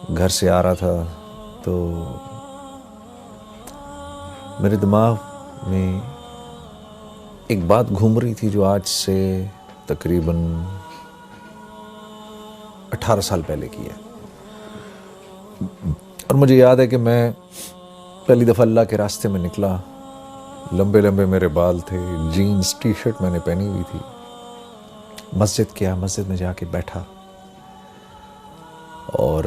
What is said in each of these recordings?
گھر سے آ رہا تھا تو میرے دماغ میں ایک بات گھوم رہی تھی جو آج سے تقریباً 18 سال پہلے کی ہے. اور مجھے یاد ہے کہ میں پہلی دفعہ اللہ کے راستے میں نکلا. لمبے لمبے میرے بال تھے, جینز ٹی شرٹ میں نے پہنی ہوئی تھی. مسجد کیا, مسجد میں جا کے بیٹھا, اور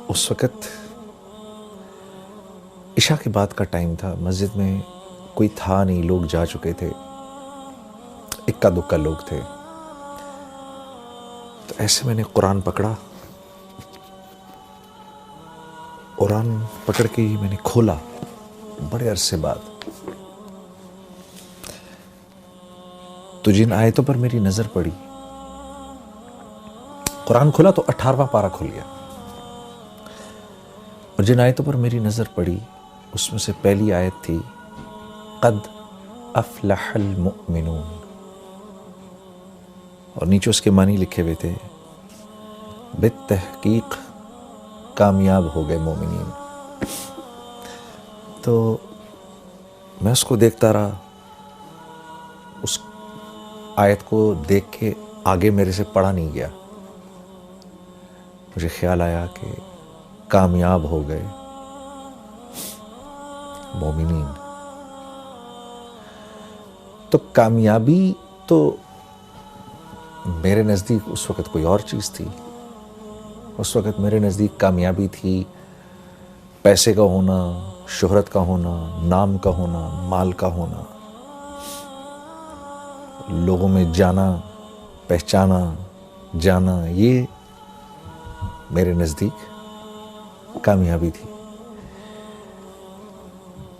اس وقت عشاء کے بعد کا ٹائم تھا. مسجد میں کوئی تھا نہیں, لوگ جا چکے تھے, اکا دکا لوگ تھے. تو ایسے میں نے قرآن پکڑا, قرآن پکڑ کے میں نے کھولا بڑے عرصے بعد. تو جن آیتوں پر میری نظر پڑی, قرآن کھولا تو 18واں پارہ کھل گیا, اور جن آیتوں پر میری نظر پڑی اس میں سے پہلی آیت تھی قد افلح المؤمنون, اور نیچے اس کے معنی لکھے ہوئے تھے بالتحقیق کامیاب ہو گئے مومنین. تو میں اس کو دیکھتا رہا, اس آیت کو دیکھ کے آگے میرے سے پڑھا نہیں گیا. مجھے خیال آیا کہ کامیاب ہو گئے مومنین. تو کامیابی تو میرے نزدیک اس وقت کوئی اور چیز تھی. اس وقت میرے نزدیک کامیابی تھی پیسے کا ہونا, شہرت کا ہونا, نام کا ہونا, مال کا ہونا, لوگوں میں جانا, پہچانا جانا. یہ میرے نزدیک کامیابی تھی.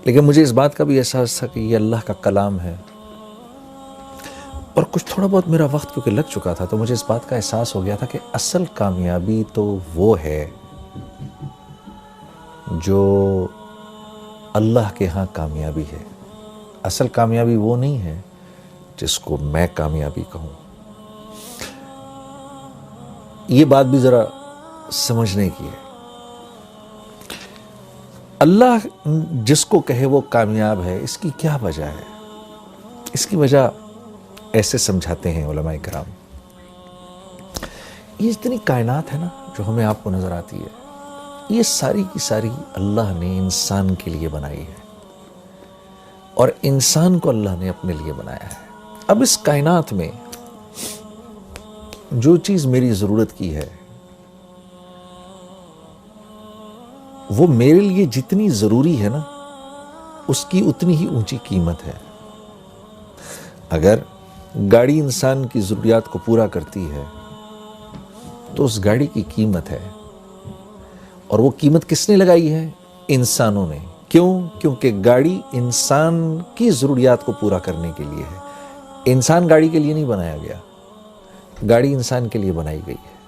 لیکن مجھے اس بات کا بھی احساس تھا کہ یہ اللہ کا کلام ہے, اور کچھ تھوڑا بہت میرا وقت کیونکہ لگ چکا تھا, تو مجھے اس بات کا احساس ہو گیا تھا کہ اصل کامیابی تو وہ ہے جو اللہ کے ہاں کامیابی ہے. اصل کامیابی وہ نہیں ہے جس کو میں کامیابی کہوں. یہ بات بھی ذرا سمجھنے کی ہے. اللہ جس کو کہے وہ کامیاب ہے, اس کی کیا وجہ ہے؟ اس کی وجہ ایسے سمجھاتے ہیں علماء کرام. یہ جتنی کائنات ہے نا جو ہمیں آپ کو نظر آتی ہے, یہ ساری کی ساری اللہ نے انسان کے لیے بنائی ہے, اور انسان کو اللہ نے اپنے لیے بنایا ہے. اب اس کائنات میں جو چیز میری ضرورت کی ہے وہ میرے لیے جتنی ضروری ہے نا اس کی اتنی ہی اونچی قیمت ہے. اگر گاڑی انسان کی ضروریات کو پورا کرتی ہے تو اس گاڑی کی قیمت ہے, اور وہ قیمت کس نے لگائی ہے؟ انسانوں نے. کیوں؟ کیونکہ گاڑی انسان کی ضروریات کو پورا کرنے کے لیے ہے. انسان گاڑی کے لیے نہیں بنایا گیا, گاڑی انسان کے لیے بنائی گئی ہے.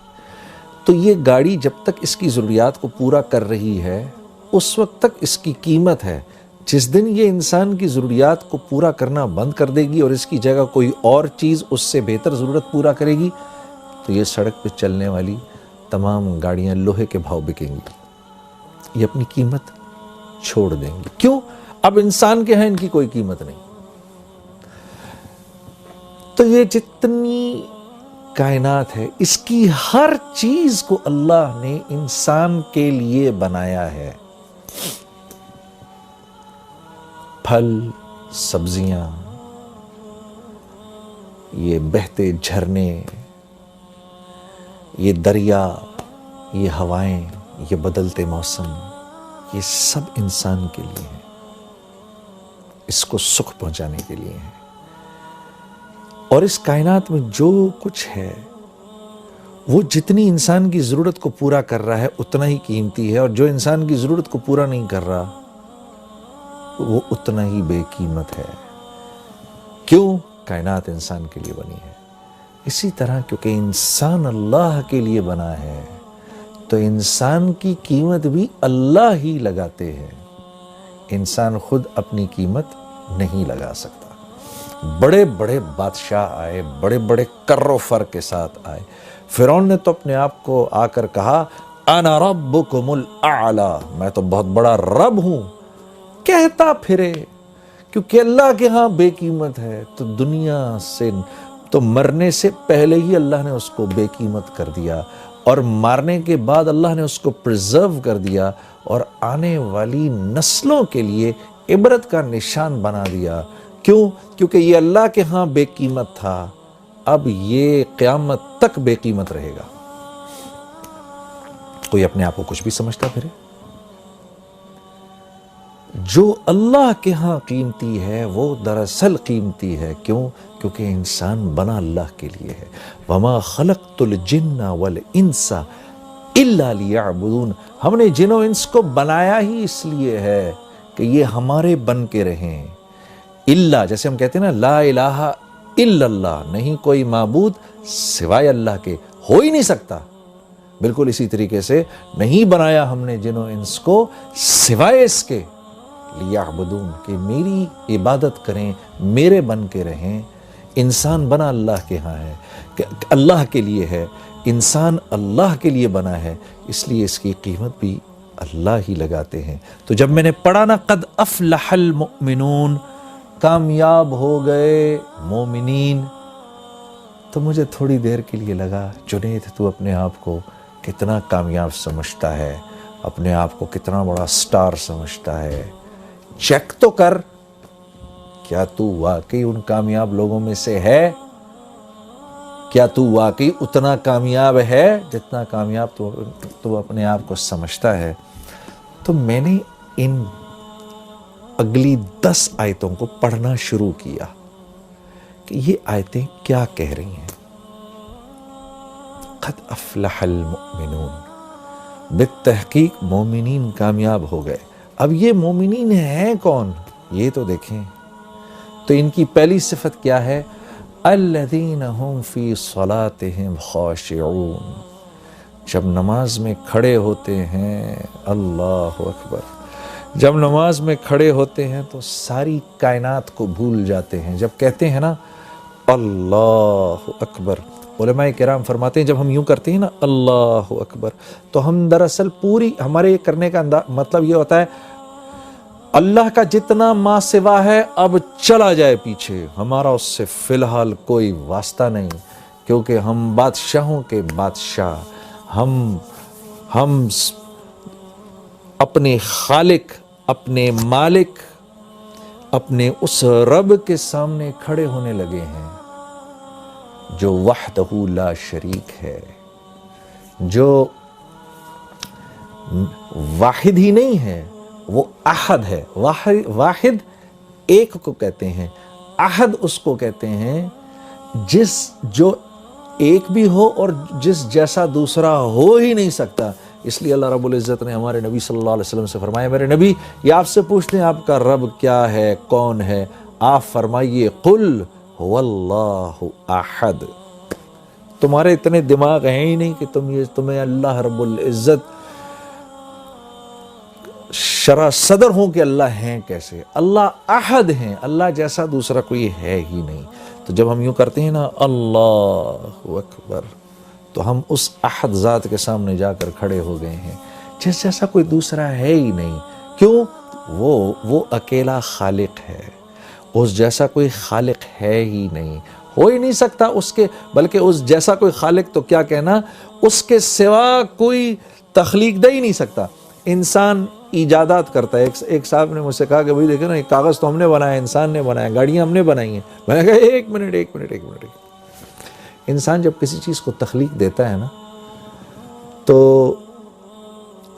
تو یہ گاڑی جب تک اس کی ضروریات کو پورا کر رہی ہے اس وقت تک اس کی قیمت ہے. جس دن یہ انسان کی ضروریات کو پورا کرنا بند کر دے گی اور اس کی جگہ کوئی اور چیز اس سے بہتر ضرورت پورا کرے گی, تو یہ سڑک پہ چلنے والی تمام گاڑیاں لوہے کے بھاؤ بکیں گی, یہ اپنی قیمت چھوڑ دیں گی. کیوں؟ اب انسان کے ہیں ان کی کوئی قیمت نہیں. تو یہ جتنی کائنات ہے اس کی ہر چیز کو اللہ نے انسان کے لیے بنایا ہے. پھل, سبزیاں, یہ بہتے جھرنے, یہ دریا, یہ ہوائیں, یہ بدلتے موسم, یہ سب انسان کے لیے ہیں, اس کو سکھ پہنچانے کے لیے ہیں. اور اس کائنات میں جو کچھ ہے وہ جتنی انسان کی ضرورت کو پورا کر رہا ہے اتنا ہی قیمتی ہے, اور جو انسان کی ضرورت کو پورا نہیں کر رہا وہ اتنا ہی بے قیمت ہے. کیوں؟ کائنات انسان کے لیے بنی ہے. اسی طرح کیونکہ انسان اللہ کے لیے بنا ہے تو انسان کی قیمت بھی اللہ ہی لگاتے ہیں. انسان خود اپنی قیمت نہیں لگا سکتا. بڑے بڑے بادشاہ آئے, بڑے بڑے کر و فر کے ساتھ آئے, فرعون نے تو اپنے آپ کو آ کر کہا انا ربکم الاعلی، میں تو بہت بڑا رب ہوں، کہتا پھرے، کیونکہ اللہ کے ہاں بے قیمت ہے، تو دنیا سے تو مرنے سے پہلے ہی اللہ نے اس کو بے قیمت کر دیا، اور مارنے کے بعد اللہ نے اس کو پرزرو کر دیا، اور آنے والی نسلوں کے لیے عبرت کا نشان بنا دیا۔ کیوں؟ کیونکہ یہ اللہ کے ہاں بے قیمت تھا، اب یہ قیامت تک بے قیمت رہے گا۔ کوئی اپنے آپ کو کچھ بھی سمجھتا پھرے؟ جو اللہ کے ہاں قیمتی ہے وہ دراصل قیمتی ہے۔ کیوں؟ کیونکہ انسان بنا اللہ کے لیے ہے۔ وَمَا خَلَقْتُ الْجِنَّ وَالْإِنسَ إِلَّا لِيَعْبُدُونَ، ہم نے جن و انس کو بنایا ہی اس لیے ہے کہ یہ ہمارے بن کے رہیں۔ اللہ، جیسے ہم کہتے ہیں نا لا الہ الا اللہ، نہیں کوئی معبود سوائے اللہ کے، ہو ہی نہیں سکتا۔ بالکل اسی طریقے سے نہیں بنایا ہم نے جن و انس کو سوائے اس کے لیعبدون، کہ میری عبادت کریں، میرے بن کے رہیں۔ انسان بنا اللہ کے ہاں ہے، کہ اللہ کے لیے ہے، انسان اللہ کے لیے بنا ہے، اس لیے اس کی قیمت بھی اللہ ہی لگاتے ہیں۔ تو جب میں نے پڑھا نا قد افلح المؤمنون، کامیاب ہو گئے مومنین، تو مجھے تھوڑی دیر کے لیے لگا جنید تو اپنے آپ کو کتنا کامیاب سمجھتا ہے، اپنے آپ کو کتنا بڑا سٹار سمجھتا ہے، چیک تو کر، کیا تو واقعی ان کامیاب لوگوں میں سے ہے؟ کیا تو واقعی اتنا کامیاب ہے جتنا کامیاب تو اپنے آپ کو سمجھتا ہے؟ تو میں نے ان اگلی 10 آیتوں کو پڑھنا شروع کیا کہ یہ آیتیں کیا کہہ رہی ہیں۔ قد افلح المؤمنون، بالتحقیق مومنین کامیاب ہو گئے۔ اب یہ مومنین ہیں کون؟ یہ تو دیکھیں۔ تو ان کی پہلی صفت کیا ہے؟ الذین هم فی صلاتهم خاشعون، جب نماز میں کھڑے ہوتے ہیں، اللہ اکبر، جب نماز میں کھڑے ہوتے ہیں تو ساری کائنات کو بھول جاتے ہیں۔ جب کہتے ہیں نا اللہ اکبر، علماء کرام فرماتے ہیں جب ہم یوں کرتے ہیں نا اللہ اکبر، تو ہم دراصل پوری ہمارے کرنے کا مطلب یہ ہوتا ہے اللہ کا جتنا ما سوا ہے اب چلا جائے پیچھے، ہمارا اس سے فی الحال کوئی واسطہ نہیں، کیونکہ ہم بادشاہوں کے بادشاہ، ہم اپنے خالق، اپنے مالک، اپنے اس رب کے سامنے کھڑے ہونے لگے ہیں جو وحدہ لا شریک ہے، جو واحد ہی نہیں ہے، وہ احد ہے۔ واحد ایک کو کہتے ہیں، احد اس کو کہتے ہیں جو ایک بھی ہو اور جس جیسا دوسرا ہو ہی نہیں سکتا۔ اس لیے اللہ رب العزت نے ہمارے نبی صلی اللہ علیہ وسلم سے فرمایا، میرے نبی یہ آپ سے پوچھتے ہیں آپ کا رب کیا ہے، کون ہے؟ آپ فرمائیے قل هو اللہ احد۔ تمہارے اتنے دماغ ہیں ہی نہیں کہ تمہیں اللہ رب العزت شرح صدر ہوں کہ اللہ ہیں کیسے؟ اللہ احد ہیں، اللہ جیسا دوسرا کوئی ہے ہی نہیں۔ تو جب ہم یوں کرتے ہیں نا اللہ اکبر، تو ہم اس احد ذات کے سامنے جا کر کھڑے ہو گئے ہیں جس جیسا کوئی دوسرا ہے ہی نہیں۔ کیوں؟ وہ اکیلا خالق ہے، اس جیسا کوئی خالق ہے ہی نہیں، ہو ہی نہیں سکتا اس کے، بلکہ اس جیسا کوئی خالق تو کیا کہنا، اس کے سوا کوئی تخلیق دے ہی نہیں سکتا۔ انسان ایجادات کرتا ہے۔ ایک صاحب نے مجھ سے کہا کہ بھائی دیکھیں نا، ایک کاغذ تو ہم نے بنایا، انسان نے بنایا، گاڑیاں ہم نے بنائی ہیں۔ میں نے کہا ایک منٹ، انسان جب کسی چیز کو تخلیق دیتا ہے نا تو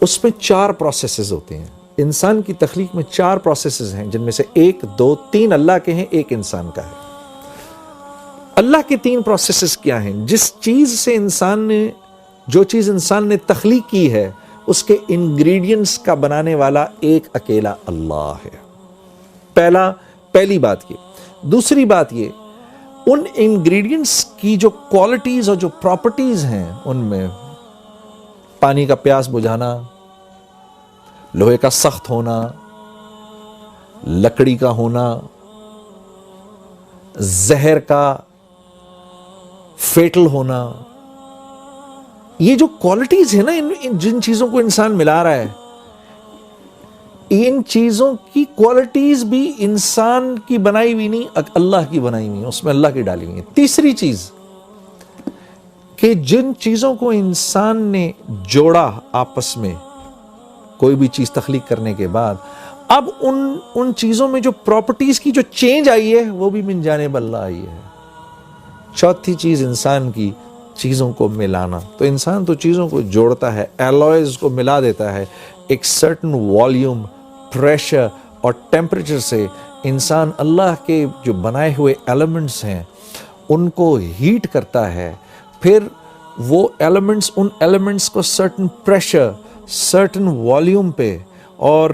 اس میں 4 پروسیسز ہوتے ہیں۔ انسان کی تخلیق میں 4 پروسیسز ہیں، جن میں سے 1 2 3 اللہ کے ہیں، 1 انسان کا ہے۔ اللہ کے 3 پروسیسز کیا ہیں؟ جو چیز انسان نے تخلیق کی ہے اس کے انگریڈینٹس کا بنانے والا ایک اکیلا اللہ ہے۔ پہلی بات یہ۔ دوسری بات یہ، ان انگریڈینٹس کی جو کوالٹیز اور جو پراپرٹیز ہیں، ان میں پانی کا پیاس بجھانا، لوہے کا سخت ہونا، لکڑی کا ہونا، زہر کا فیٹل ہونا، یہ جو کوالٹیز ہے نا جن چیزوں کو انسان ملا رہا ہے، ان چیزوں کی کوالٹیز بھی انسان کی بنائی ہوئی نہیں، اللہ کی بنائی ہوئی ہیں، اس میں اللہ کی ڈالی ہوئی ہیں۔ تیسری چیز کہ جن چیزوں کو انسان نے جوڑا آپس میں کوئی بھی چیز تخلیق کرنے کے بعد، اب ان چیزوں میں جو پراپرٹیز کی جو چینج آئی ہے وہ بھی من جانب اللہ آئی ہے۔ چوتھی چیز انسان کی چیزوں کو ملانا، تو انسان تو چیزوں کو جوڑتا ہے، ایلوائز کو ملا دیتا ہے، ایک سرٹن والیوم، پریشر اور ٹیمپریچر سے انسان اللہ کے جو بنائے ہوئے ایلیمنٹس ہیں ان کو ہیٹ کرتا ہے، پھر وہ ایلیمنٹس ان ایلیمنٹس کو سرٹن پریشر، سرٹن والیوم پہ اور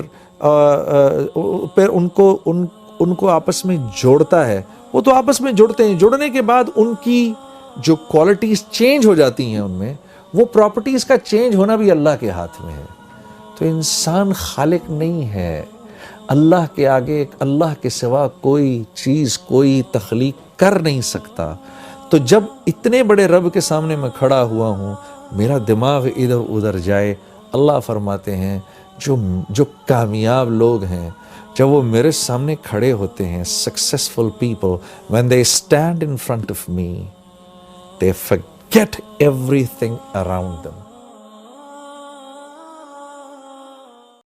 پھر ان کو آپس میں جوڑتا ہے۔ وہ تو آپس میں جڑتے ہیں، جڑنے کے بعد ان کی جو کوالٹیز چینج ہو جاتی ہیں، ان میں وہ پراپرٹیز کا چینج ہونا بھی اللہ کے ہاتھ میں ہے۔ تو انسان خالق نہیں ہے، اللہ کے آگے اللہ کے سوا کوئی چیز کوئی تخلیق کر نہیں سکتا۔ تو جب اتنے بڑے رب کے سامنے میں کھڑا ہوا ہوں، میرا دماغ ادھر ادھر جائے، اللہ فرماتے ہیں جو کامیاب لوگ ہیں جب وہ میرے سامنے کھڑے ہوتے ہیں، successful people when they stand in front of me they forget everything around them.